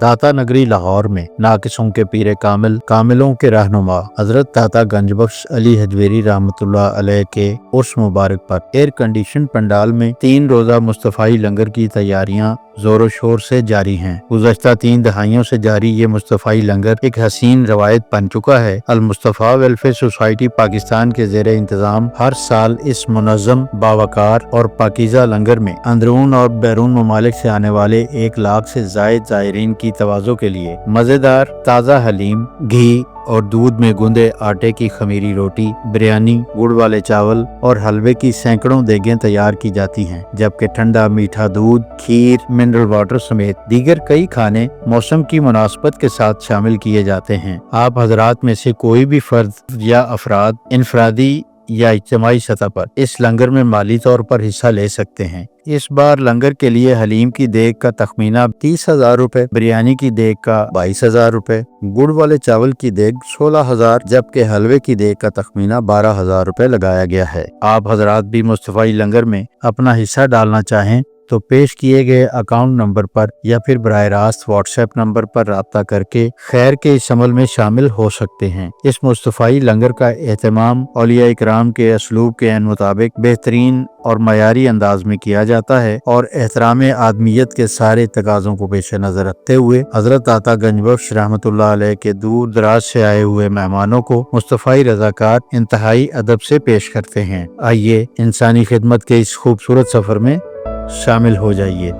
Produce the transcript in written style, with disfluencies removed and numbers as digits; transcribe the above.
दाता नगरी लाहौर में नाकिसों के पीर कामिल, कामिलों के रहनुमा हजरत दाता गंजबख्श अली हजवेरी रहमतुल्लाह अलैह के उर्स मुबारक पर एयर कंडीशन पंडाल में 3 रोजा मुस्तफाई लंगर की तैयारियां जोरों शोर से जारी हैं। गुज़श्ता 3 दहाइयों से जारी ये मुस्तफाई लंगर एक हसीन रवायत बन चुका है। अल मुस्तफा वेलफेयर सोसाइटी पाकिस्तान के ज़ेरे इंतजाम हर साल इस मुनज़्ज़म, बावकार और पाकीज़ा लंगर में अंदरून और बैरून ममालिक से आने वाले 1 लाख से ज़ायद ज़ायरीन की तवाज़ो के लिए मज़ेदार ताज़ा हलीम, घी और दूध में गूंदे आटे की खमीरी रोटी, बिरयानी, गुड़ वाले चावल और हलवे की सैकड़ों देगें तैयार की जाती हैं, जबकि ठंडा मीठा दूध, खीर, मिनरल वाटर समेत दीगर कई खाने मौसम की मुनासबत के साथ शामिल किए जाते हैं। आप हजरात में से कोई भी फर्द या अफराद इनफरादी या इज्तिमाई सतह पर इस लंगर में माली तौर पर हिस्सा ले सकते हैं। इस बार लंगर के लिए हलीम की देग का तखमीना 30,000 रुपए, बिरयानी की देग का 22,000 रुपए, गुड़ वाले चावल की देग 16,000, जबकि हलवे की देग का तखमीना 12,000 रुपए लगाया गया है। आप हजरात भी मुस्तफाई लंगर में अपना हिस्सा डालना चाहें तो पेश किए गए अकाउंट नंबर पर या फिर बराह रास्त व्हाट्सएप नंबर पर राब्ता करके खैर के इस अमल में शामिल हो सकते हैं। इस मुस्तफाई लंगर का एहतमाम औलिया इकराम के असलूब के मुताबिक बेहतरीन और मयारी अंदाज में किया जाता है और एहतराम आदमियत के सारे तकाज़ों को पेश नजर रखते हुए हजरत दाता गंजबख्श रहमतुल्लाह अलैह के दूर दराज से आए हुए मेहमानों को मुस्तफाई रज़ाकार इंतहाई अदब से पेश करते हैं। आइए इंसानी खिदमत के इस खूबसूरत सफर में शामिल हो जाइए।